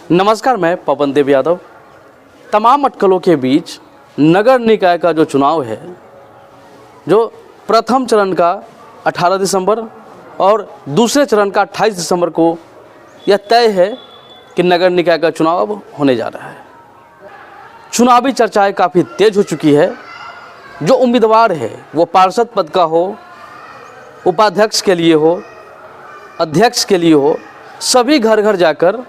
नमस्कार, मैं पवन देव यादव। तमाम अटकलों के बीच नगर निकाय का जो चुनाव है, जो प्रथम चरण का 18 दिसंबर और दूसरे चरण का 28 दिसंबर को यह तय है कि नगर निकाय का चुनाव अब होने जा रहा है। चुनावी चर्चाएं काफ़ी तेज हो चुकी है। जो उम्मीदवार है वो पार्षद पद का हो, उपाध्यक्ष के लिए हो, अध्यक्ष के लिए हो, सभी घर घर जाकर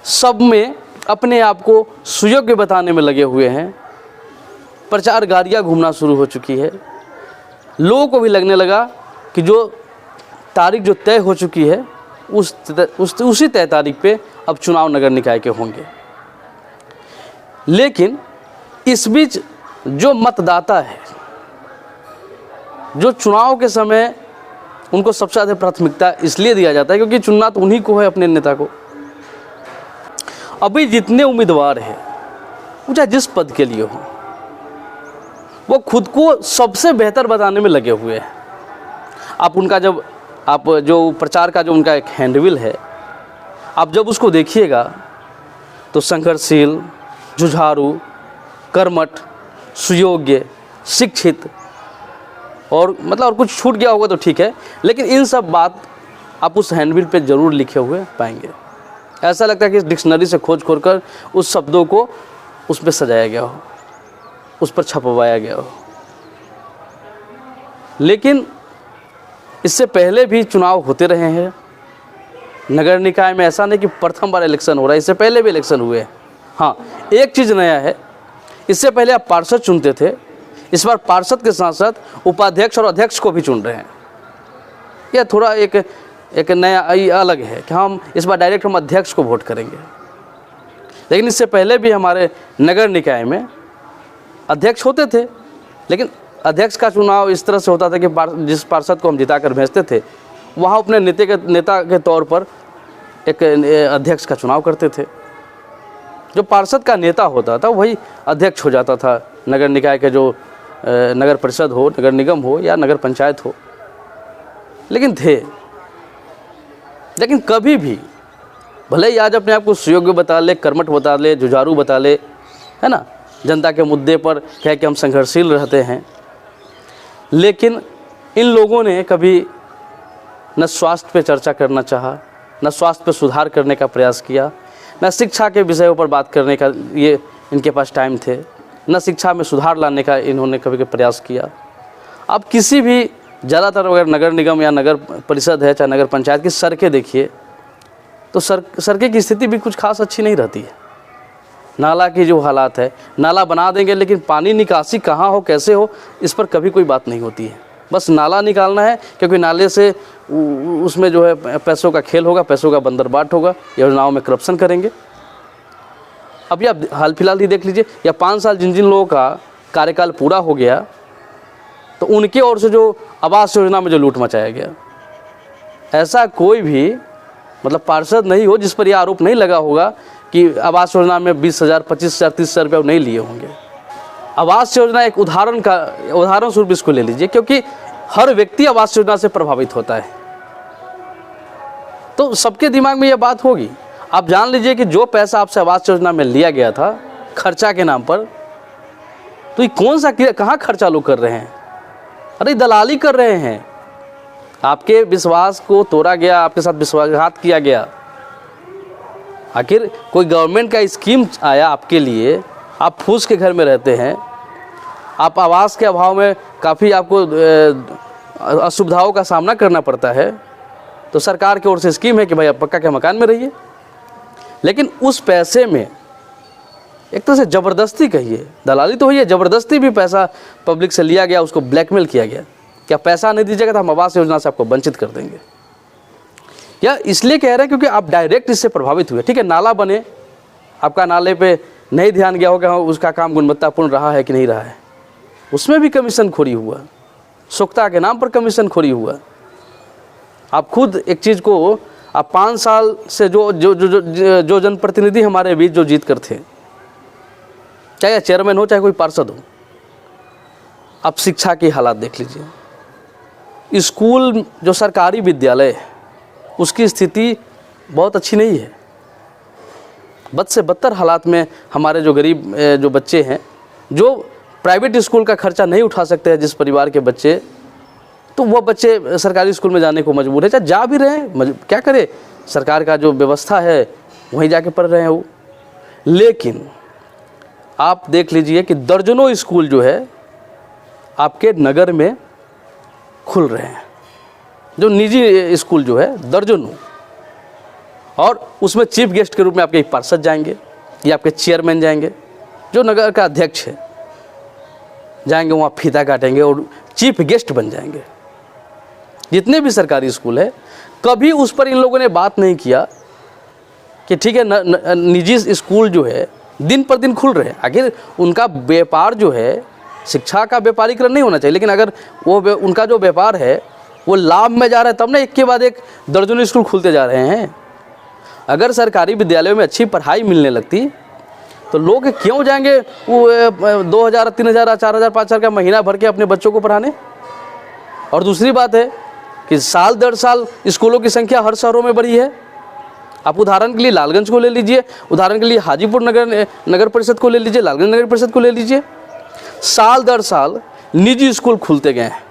सब में अपने आप को सुयोग्य बताने में लगे हुए हैं। प्रचार गाड़ियाँ घूमना शुरू हो चुकी है। लोगों को भी लगने लगा कि जो तारीख जो तय हो चुकी है उसी तय तारीख पे अब चुनाव नगर निकाय के होंगे। लेकिन इस बीच जो मतदाता है, जो चुनाव के समय उनको सबसे ज़्यादा प्राथमिकता इसलिए दिया जाता है क्योंकि चुनना तो उन्हीं को है, अपने नेता को। अभी जितने उम्मीदवार हैं, वो चाहे जिस पद के लिए हो, वो खुद को सबसे बेहतर बताने में लगे हुए हैं। आप उनका आप जो प्रचार का जो उनका एक हैंडबिल है, आप जब उसको देखिएगा तो संघर्षशील, जुझारू, कर्मठ, सुयोग्य, शिक्षित और और कुछ छूट गया होगा तो ठीक है, लेकिन इन सब बात आप उस हैंडबिल पे ज़रूर लिखे हुए पाएंगे। ऐसा लगता है कि डिक्शनरी से खोज कर उस शब्दों को उस पर सजाया गया हो, उस पर छपवाया गया हो। लेकिन इससे पहले भी चुनाव होते रहे हैं नगर निकाय में। ऐसा नहीं कि प्रथम बार इलेक्शन हो रहा है, इससे पहले भी इलेक्शन हुए हैं। हाँ, एक चीज़ नया है, इससे पहले आप पार्षद चुनते थे, इस बार पार्षद के साथ साथ उपाध्यक्ष और अध्यक्ष को भी चुन रहे हैं। यह थोड़ा एक नया अलग है कि हम इस बार डायरेक्ट हम अध्यक्ष को वोट करेंगे। लेकिन इससे पहले भी हमारे नगर निकाय में अध्यक्ष होते थे, लेकिन अध्यक्ष का चुनाव इस तरह से होता था कि जिस पार्षद को हम जिता कर भेजते थे, वहाँ अपने नेता के तौर पर एक अध्यक्ष का चुनाव करते थे। जो पार्षद का नेता होता था वही अध्यक्ष हो जाता था नगर निकाय के, जो नगर परिषद हो, नगर निगम हो या नगर पंचायत हो। लेकिन कभी भी भले ही आज अपने आप को सुयोग्य बता ले, कर्मठ बता ले, जुझारू बता ले, है ना, जनता के मुद्दे पर कह कि हम संघर्षशील रहते हैं, लेकिन इन लोगों ने कभी न स्वास्थ्य पे चर्चा करना चाहा, न स्वास्थ्य पे सुधार करने का प्रयास किया, न शिक्षा के विषयों पर बात करने का ये इनके पास टाइम थे, न शिक्षा में सुधार लाने का इन्होंने कभी प्रयास किया। अब किसी भी ज़्यादातर अगर नगर निगम या नगर परिषद है, चाहे नगर पंचायत की सड़कें देखिए तो सड़कें की स्थिति भी कुछ खास अच्छी नहीं रहती है। नाला की जो हालात है, नाला बना देंगे लेकिन पानी निकासी कहाँ हो, कैसे हो, इस पर कभी कोई बात नहीं होती है। बस नाला निकालना है क्योंकि नाले से उसमें जो है पैसों का खेल होगा, पैसों का बंदरबाट होगा, योजनाओं में करप्शन करेंगे। अभी आप हाल फिलहाल ही देख लीजिए, या 5 साल जिन लोगों का कार्यकाल पूरा हो गया तो उनके ओर से जो आवास योजना में जो लूट मचाया गया, ऐसा कोई भी पार्षद नहीं हो जिस पर यह आरोप नहीं लगा होगा कि आवास योजना में 20,000, 25,000, 30,000 रुपये नहीं लिए होंगे। आवास योजना एक उदाहरण स्वरूप इसको ले लीजिए, क्योंकि हर व्यक्ति आवास योजना से प्रभावित होता है, तो सबके दिमाग में यह बात होगी। आप जान लीजिए कि जो पैसा आपसे आवास योजना में लिया गया था खर्चा के नाम पर, तो ये कौन सा कहाँ खर्चा लोग कर रहे हैं? अरे दलाली कर रहे हैं। आपके विश्वास को तोड़ा गया, आपके साथ विश्वासघात किया गया। आखिर कोई गवर्नमेंट का स्कीम आया आपके लिए, आप फूस के घर में रहते हैं, आप आवास के अभाव में काफ़ी आपको असुविधाओं का सामना करना पड़ता है, तो सरकार की ओर से स्कीम है कि भाई आप पक्का के मकान में रहिए। लेकिन उस पैसे में एक तरह से ज़बरदस्ती कहिए, दलाली तो हुई है, ज़बरदस्ती भी पैसा पब्लिक से लिया गया, उसको ब्लैकमेल किया गया। क्या पैसा नहीं दीजिएगा तो हम आवास योजना से आपको वंचित कर देंगे। या इसलिए कह रहे हैं क्योंकि आप डायरेक्ट इससे प्रभावित हुए। ठीक है, नाला बने, आपका नाले पे नहीं ध्यान गया होगा उसका काम गुणवत्तापूर्ण रहा है कि नहीं रहा है, उसमें भी कमीशन खोरी हुआ, स्वच्छता के नाम पर कमीशन खोरी हुआ। आप खुद एक चीज़ को आप 5 साल से जो जनप्रतिनिधि हमारे बीच जो जीत कर थे, चाहे चेयरमैन हो चाहे कोई पार्षद हो, आप शिक्षा की हालात देख लीजिए। स्कूल जो सरकारी विद्यालय है उसकी स्थिति बहुत अच्छी नहीं है। बद से बदतर हालात में हमारे जो गरीब जो बच्चे हैं, जो प्राइवेट स्कूल का खर्चा नहीं उठा सकते हैं जिस परिवार के बच्चे, तो वह बच्चे सरकारी स्कूल में जाने को मजबूर है। चाहे जा भी रहे हैं, क्या करे, सरकार का जो व्यवस्था है वहीं जाके पढ़ रहे हैं वो। लेकिन आप देख लीजिए कि दर्जनों स्कूल जो है आपके नगर में खुल रहे हैं, जो निजी स्कूल जो है दर्जनों, और उसमें चीफ गेस्ट के रूप में आपके एक पार्षद जाएंगे या आपके चेयरमैन जाएंगे, जो नगर का अध्यक्ष है, जाएंगे वहाँ फीता काटेंगे और चीफ गेस्ट बन जाएंगे। जितने भी सरकारी स्कूल है, कभी उस पर इन लोगों ने बात नहीं किया कि ठीक है निजी स्कूल जो है दिन पर दिन खुल रहे हैं, आखिर उनका व्यापार जो है, शिक्षा का व्यापारीकरण नहीं होना चाहिए, लेकिन अगर वो उनका जो व्यापार है वो लाभ में जा रहा है तब ना एक के बाद एक दर्जनों स्कूल खुलते जा रहे हैं। अगर सरकारी विद्यालयों में अच्छी पढ़ाई मिलने लगती तो लोग क्यों जाएंगे वो 2000, 3000, 4000, 5000 का महीना भर के अपने बच्चों को पढ़ाने। और दूसरी बात है कि साल दर साल स्कूलों की संख्या हर शहरों में बढ़ी है। आप उदाहरण के लिए लालगंज को ले लीजिए, उदाहरण के लिए हाजीपुर नगर परिषद को ले लीजिए, लालगंज नगर परिषद को ले लीजिए, साल दर साल निजी स्कूल खुलते गए हैं।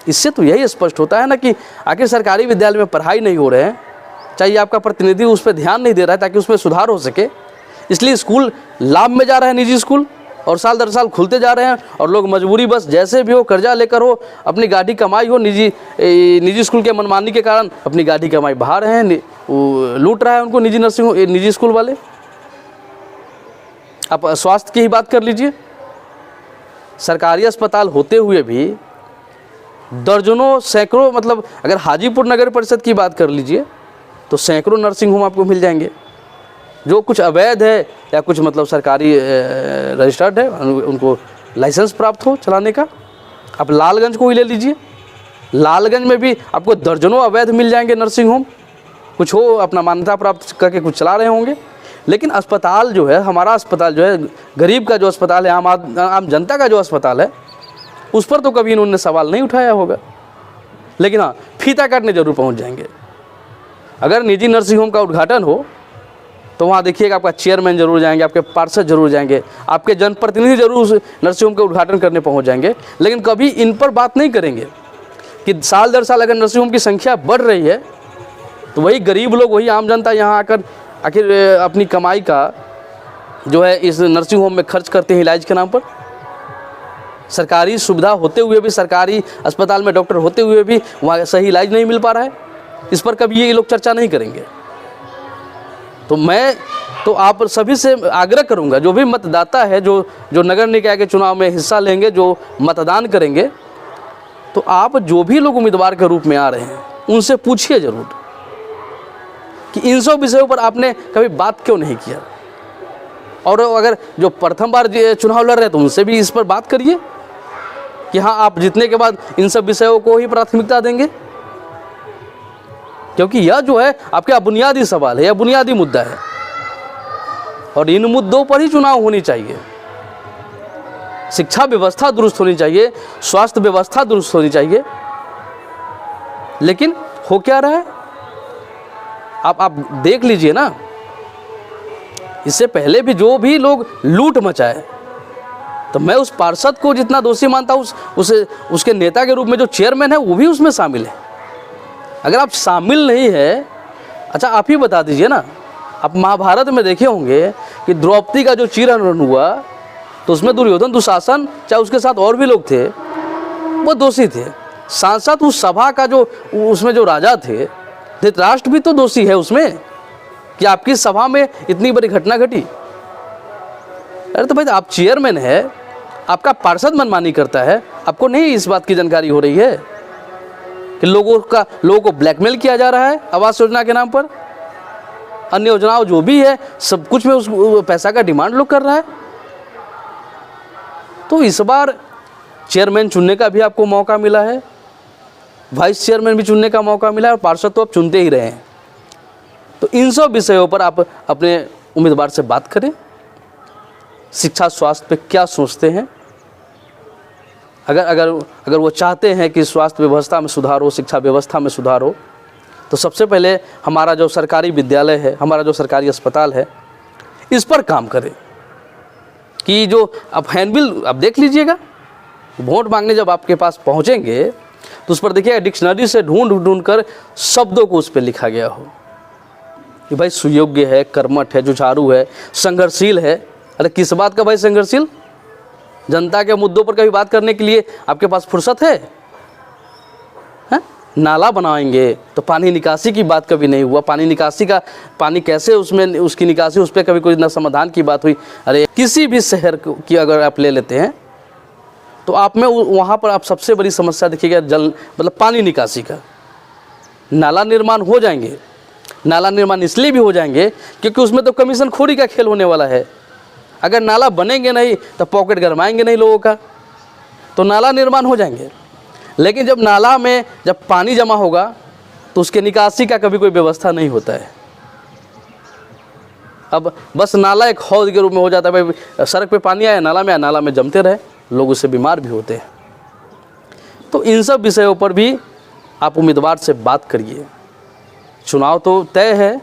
इससे तो यही स्पष्ट होता है ना कि आखिर सरकारी विद्यालय में पढ़ाई नहीं हो रहे हैं, चाहिए आपका प्रतिनिधि उस पर ध्यान नहीं दे रहा है ताकि उसमें सुधार हो सके, इसलिए स्कूल लाभ में जा रहा है निजी स्कूल, और साल दर साल खुलते जा रहे हैं। और लोग मजबूरी बस जैसे भी हो, कर्जा लेकर हो, अपनी गाड़ी कमाई हो, निजी स्कूल के मनमानी के कारण अपनी गाड़ी कमाई बहा रहे हैं, लूट रहा है उनको निजी स्कूल वाले। आप स्वास्थ्य की ही बात कर लीजिए, सरकारी अस्पताल होते हुए भी दर्जनों सैकड़ों, मतलब अगर हाजीपुर नगर परिषद की बात कर लीजिए तो सैकड़ों नर्सिंग होम आपको मिल जाएंगे, जो कुछ अवैध है या कुछ मतलब सरकारी रजिस्टर्ड है, उनको लाइसेंस प्राप्त हो चलाने का। आप लालगंज को ही ले लीजिए, लालगंज में भी आपको दर्जनों अवैध मिल जाएंगे नर्सिंग होम, कुछ हो अपना मान्यता प्राप्त करके कुछ चला रहे होंगे। लेकिन अस्पताल जो है, हमारा अस्पताल जो है, गरीब का जो अस्पताल है, आम जनता का जो अस्पताल है, उस पर तो कभी इन्होंने सवाल नहीं उठाया होगा। लेकिन हाँ, फीता काटने जरूर पहुंच जाएंगे। अगर निजी नर्सिंग होम का उद्घाटन हो तो वहाँ देखिएगा आपका चेयरमैन जरूर जाएंगे, आपके पार्षद जरूर जाएंगे, आपके जनप्रतिनिधि जरूर उस नर्सिंग होम का उद्घाटन करने पहुँच जाएंगे। लेकिन कभी इन पर बात नहीं करेंगे कि साल दर साल अगर नर्सिंग होम की संख्या बढ़ रही है तो वही गरीब लोग, वही आम जनता यहाँ आकर आखिर अपनी कमाई का जो है इस नर्सिंग होम में खर्च करते हैं इलाज के नाम पर। सरकारी सुविधा होते हुए भी, सरकारी अस्पताल में डॉक्टर होते हुए भी वहाँ सही इलाज नहीं मिल पा रहा है, इस पर कभी ये लोग चर्चा नहीं करेंगे। तो मैं तो आप सभी से आग्रह करूंगा, जो भी मतदाता है, जो नगर निकाय के चुनाव में हिस्सा लेंगे, जो मतदान करेंगे, तो आप जो भी लोग उम्मीदवार के रूप में आ रहे हैं उनसे पूछिए जरूर कि इन सब विषयों पर आपने कभी बात क्यों नहीं किया। और अगर जो प्रथम बार चुनाव लड़ रहे हैं तो उनसे भी इस पर बात करिए कि हाँ, आप जीतने के बाद इन सब विषयों को ही प्राथमिकता देंगे, क्योंकि यह जो है आपका बुनियादी सवाल है, यह बुनियादी मुद्दा है और इन मुद्दों पर ही चुनाव होनी चाहिए। शिक्षा व्यवस्था दुरुस्त होनी चाहिए, स्वास्थ्य व्यवस्था दुरुस्त होनी चाहिए, लेकिन हो क्या रहा है आप देख लीजिए ना। इससे पहले भी जो भी लोग लूट मचाए, तो मैं उस पार्षद को जितना दोषी मानता हूँ, उसके नेता के रूप में जो चेयरमैन है वो भी उसमें शामिल है। अगर आप शामिल नहीं है, अच्छा आप ही बता दीजिए ना, आप महाभारत में देखे होंगे कि द्रौपदी का जो चीरहरण हुआ तो उसमें दुर्योधन, दुशासन, चाहे उसके साथ और भी लोग थे, वो दोषी थे। सांसद उस सभा का जो उसमें जो राजा थे, धृतराष्ट्र भी तो दोषी है उसमें कि आपकी सभा में इतनी बड़ी घटना घटी। अरे तो भाई, आप चेयरमैन है, आपका पार्षद मनमानी करता है, आपको नहीं इस बात की जानकारी हो रही है कि लोगों को ब्लैकमेल किया जा रहा है आवास योजना के नाम पर, अन्य योजनाओं जो भी है सब कुछ में उस पैसा का डिमांड लोग कर रहा है। तो इस बार चेयरमैन चुनने का भी आपको मौका मिला है, वाइस चेयरमैन भी चुनने का मौका मिला है, और पार्षद तो आप चुनते ही रहे हैं। तो इन सब विषयों पर आप अपने उम्मीदवार से बात करें, शिक्षा स्वास्थ्य पे क्या सोचते हैं। अगर वो चाहते हैं कि स्वास्थ्य व्यवस्था में सुधार हो, शिक्षा व्यवस्था में सुधार हो, तो सबसे पहले हमारा जो सरकारी विद्यालय है, हमारा जो सरकारी अस्पताल है, इस पर काम करें कि जो अब हैंडबिल अब देख लीजिएगा, वोट मांगने जब आपके पास पहुंचेंगे तो उस पर देखिएगा डिक्शनरी से ढूंढ कर शब्दों को उस पर लिखा गया हो कि भाई सुयोग्य है, कर्मठ है, जुझारू है, संघर्षशील है। अरे किस बात का भाई संघर्षशील? जनता के मुद्दों पर कभी बात करने के लिए आपके पास फुर्सत है? नाला बनाएंगे तो पानी निकासी की बात कभी नहीं हुआ। पानी निकासी का पानी कैसे उसमें उसकी निकासी, उस पर कभी कोई न समाधान की बात हुई। अरे किसी भी शहर की अगर आप ले लेते हैं तो आप में वहाँ पर आप सबसे बड़ी समस्या देखिएगा जल मतलब पानी निकासी का। नाला निर्माण हो जाएंगे, नाला निर्माण इसलिए भी हो जाएंगे क्योंकि उसमें तो कमीशन खोरी का खेल होने वाला है। अगर नाला बनेंगे नहीं तो पॉकेट गरमाएंगे नहीं लोगों का, तो नाला निर्माण हो जाएंगे। लेकिन जब नाला में जब पानी जमा होगा तो उसके निकासी का कभी कोई व्यवस्था नहीं होता है। अब बस नाला एक हौद के रूप में हो जाता है, भाई सड़क पे पानी आया, नाला में आया, नाला में जमते रहे, लोग उससे बीमार भी होते हैं। तो इन सब विषयों पर भी आप उम्मीदवार से बात करिए। चुनाव तो तय है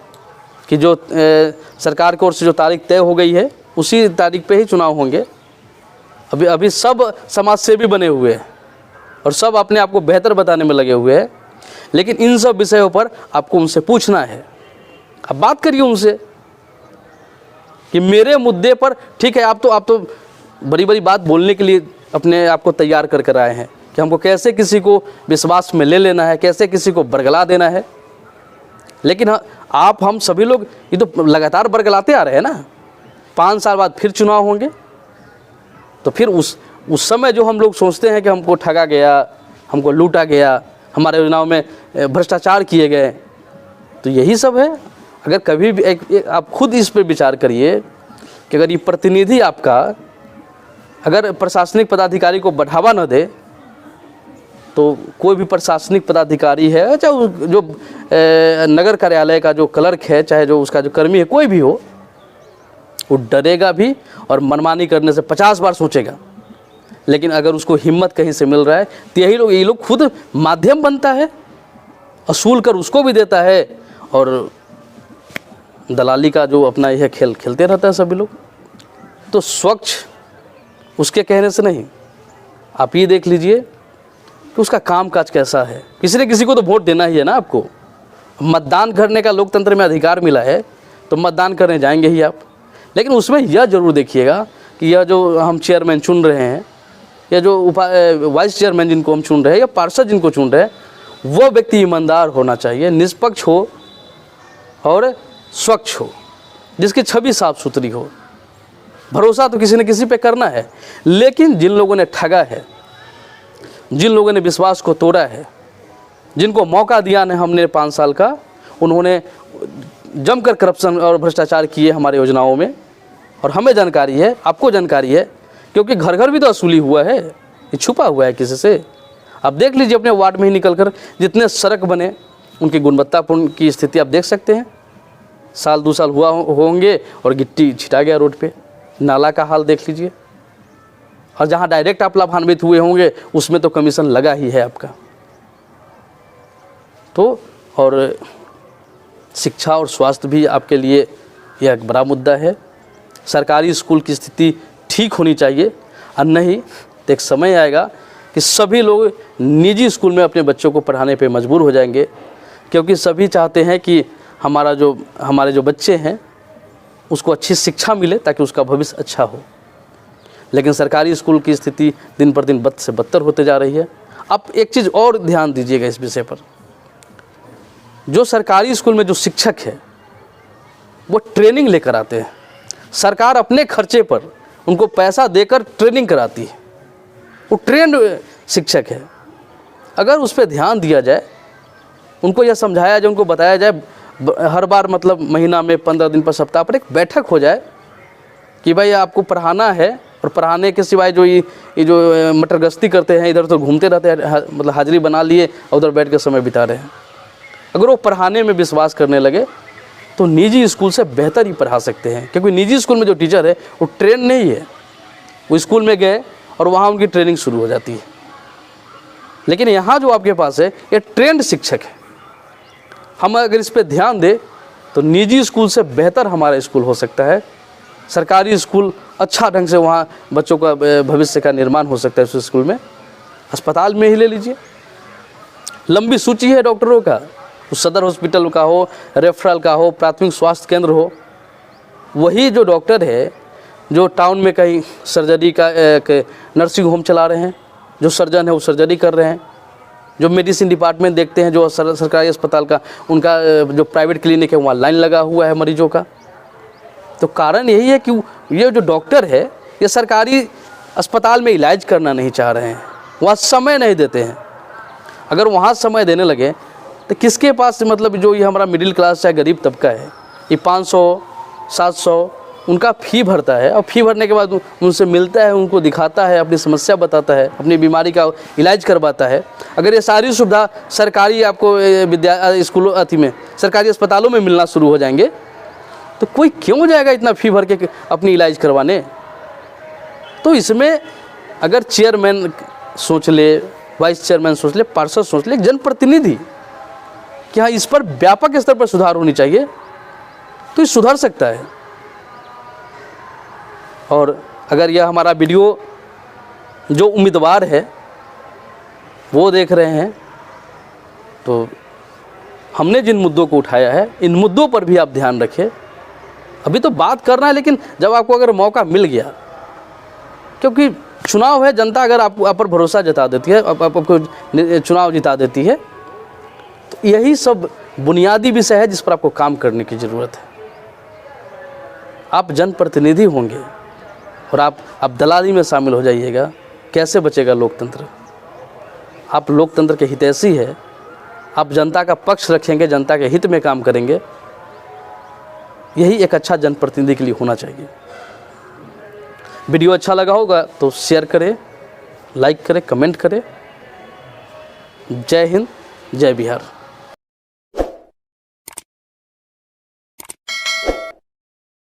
कि जो सरकार की ओर से जो तारीख तय हो गई है उसी तारीख पे ही चुनाव होंगे। अभी सब समाज सेवी बने हुए हैं और सब अपने आप को बेहतर बताने में लगे हुए हैं, लेकिन इन सब विषयों पर आपको उनसे पूछना है। अब बात करिए उनसे कि मेरे मुद्दे पर, ठीक है आप तो बड़ी बड़ी बात बोलने के लिए अपने आप को तैयार कर कर आए हैं कि हमको कैसे किसी को विश्वास में ले लेना है, कैसे किसी को बरगला देना है। लेकिन आप हम सभी लोग ये तो लगातार बरगलाते आ रहे हैं ना। 5 साल बाद फिर चुनाव होंगे तो फिर उस समय जो हम लोग सोचते हैं कि हमको ठगा गया, हमको लूटा गया, हमारे योजनाओं में भ्रष्टाचार किए गए, तो यही सब है। अगर कभी भी आप खुद इस पर विचार करिए कि अगर ये प्रतिनिधि आपका अगर प्रशासनिक पदाधिकारी को बढ़ावा न दे तो कोई भी प्रशासनिक पदाधिकारी है, चाहे जो नगर कार्यालय का जो क्लर्क है, चाहे जो उसका जो कर्मी है, कोई भी हो, वो डरेगा भी और मनमानी करने से 50 बार सोचेगा। लेकिन अगर उसको हिम्मत कहीं से मिल रहा है तो ये लोग खुद माध्यम बनता है, असूल कर उसको भी देता है और दलाली का जो अपना यह खेल खेलते रहता है सभी लोग। तो स्वच्छ उसके कहने से नहीं, आप ये देख लीजिए कि उसका कामकाज कैसा है। किसी न किसी को तो वोट देना ही है ना आपको। मतदान करने का लोकतंत्र में अधिकार मिला है तो मतदान करने जाएंगे ही आप। लेकिन उसमें यह जरूर देखिएगा कि यह जो हम चेयरमैन चुन रहे हैं या जो वाइस चेयरमैन जिनको हम चुन रहे हैं या पार्षद जिनको चुन रहे हैं, वो व्यक्ति ईमानदार होना चाहिए, निष्पक्ष हो और स्वच्छ हो, जिसकी छवि साफ सुथरी हो। भरोसा तो किसी न किसी पे करना है, लेकिन जिन लोगों ने ठगा है, जिन लोगों ने विश्वास को तोड़ा है, जिनको मौका दिया है हमने 5 साल का, उन्होंने जमकर करप्शन और भ्रष्टाचार किए हमारे योजनाओं में। और हमें जानकारी है, आपको जानकारी है, क्योंकि घर घर भी तो वसूली हुआ है, ये छुपा हुआ है किसी से। आप देख लीजिए अपने वार्ड में ही निकलकर जितने सड़क बने उनकी गुणवत्तापूर्ण की स्थिति आप देख सकते हैं। साल 2 साल हुआ होंगे और गिट्टी छिटा गया रोड पे। नाला का हाल देख लीजिए, और जहाँ डायरेक्ट आप लाभान्वित हुए होंगे उसमें तो कमीशन लगा ही है आपका। तो और शिक्षा और स्वास्थ्य भी आपके लिए यह एक बड़ा मुद्दा है। सरकारी स्कूल की स्थिति ठीक होनी चाहिए, और नहीं तो एक समय आएगा कि सभी लोग निजी स्कूल में अपने बच्चों को पढ़ाने पे मजबूर हो जाएंगे, क्योंकि सभी चाहते हैं कि हमारे जो बच्चे हैं उसको अच्छी शिक्षा मिले ताकि उसका भविष्य अच्छा हो। लेकिन सरकारी स्कूल की स्थिति दिन पर दिन बद से बदतर होते जा रही है। आप एक चीज़ और ध्यान दीजिएगा इस विषय पर, जो सरकारी स्कूल में जो शिक्षक है वो ट्रेनिंग लेकर आते हैं। सरकार अपने खर्चे पर उनको पैसा देकर ट्रेनिंग कराती है, वो ट्रेंड शिक्षक है। अगर उस पर ध्यान दिया जाए, उनको यह समझाया जाए, उनको बताया जाए, हर बार मतलब महीना में 15 दिन पर, सप्ताह पर एक बैठक हो जाए कि भाई आपको पढ़ाना है, और पढ़ाने के सिवाय जो ये जो मटर गश्ती करते हैं, इधर उधर घूमते रहते हैं, मतलब हाजिरी बना लिए और उधर बैठ के समय बिता रहे हैं, अगर वो पढ़ाने में विश्वास करने लगे तो निजी स्कूल से बेहतर ही पढ़ा सकते हैं। क्योंकि निजी स्कूल में जो टीचर है वो ट्रेन नहीं है, वो स्कूल में गए और वहाँ उनकी ट्रेनिंग शुरू हो जाती है। लेकिन यहाँ जो आपके पास है ये ट्रेंड शिक्षक है, हम अगर इस पे ध्यान दें तो निजी स्कूल से बेहतर हमारा स्कूल हो सकता है। सरकारी स्कूल अच्छा ढंग से वहाँ बच्चों का भविष्य का निर्माण हो सकता है उस स्कूल में। अस्पताल में ही ले लीजिए, लंबी सूची है डॉक्टरों का, उस सदर हॉस्पिटल का हो, रेफरल का हो, प्राथमिक स्वास्थ्य केंद्र हो, वही जो डॉक्टर है जो टाउन में कहीं सर्जरी का नर्सिंग होम चला रहे हैं, जो सर्जन है वो सर्जरी कर रहे हैं, जो मेडिसिन डिपार्टमेंट देखते हैं, जो सरकारी अस्पताल का उनका जो प्राइवेट क्लिनिक है वहाँ लाइन लगा हुआ है मरीजों का। तो कारण यही है कि ये जो डॉक्टर है ये सरकारी अस्पताल में इलाज करना नहीं चाह रहे हैं, वहाँ समय नहीं देते हैं। अगर वहाँ समय देने लगे तो किसके पास, मतलब जो ये हमारा मिडिल क्लास या गरीब तबका है, ये 500 700 उनका फ़ी भरता है, और फ़ी भरने के बाद उनसे मिलता है, उनको दिखाता है, अपनी समस्या बताता है, अपनी बीमारी का इलाज करवाता है। अगर ये सारी सुविधा सरकारी आपको स्कूलों अथी में सरकारी अस्पतालों में मिलना शुरू हो जाएंगे तो कोई क्यों जाएगा इतना फ़ी भर के अपनी इलाज करवाने। तो इसमें अगर चेयरमैन सोच ले, वाइस चेयरमैन सोच ले, पार्षद सोच ले, जनप्रतिनिधि कि हाँ इस पर व्यापक स्तर पर सुधार होनी चाहिए, तो ये सुधर सकता है। और अगर यह हमारा वीडियो जो उम्मीदवार है वो देख रहे हैं तो हमने जिन मुद्दों को उठाया है इन मुद्दों पर भी आप ध्यान रखें। अभी तो बात करना है, लेकिन जब आपको अगर मौका मिल गया, क्योंकि चुनाव है, जनता अगर आप पर भरोसा जता देती है, आपको चुनाव जिता देती है, तो यही सब बुनियादी विषय है जिस पर आपको काम करने की ज़रूरत है। आप जनप्रतिनिधि होंगे और आप दलाली में शामिल हो जाइएगा, कैसे बचेगा लोकतंत्र। आप लोकतंत्र के हितैषी है, आप जनता का पक्ष रखेंगे, जनता के हित में काम करेंगे, यही एक अच्छा जनप्रतिनिधि के लिए होना चाहिए। वीडियो अच्छा लगा होगा तो शेयर करें, लाइक करें, कमेंट करें। जय हिंद, जय बिहार।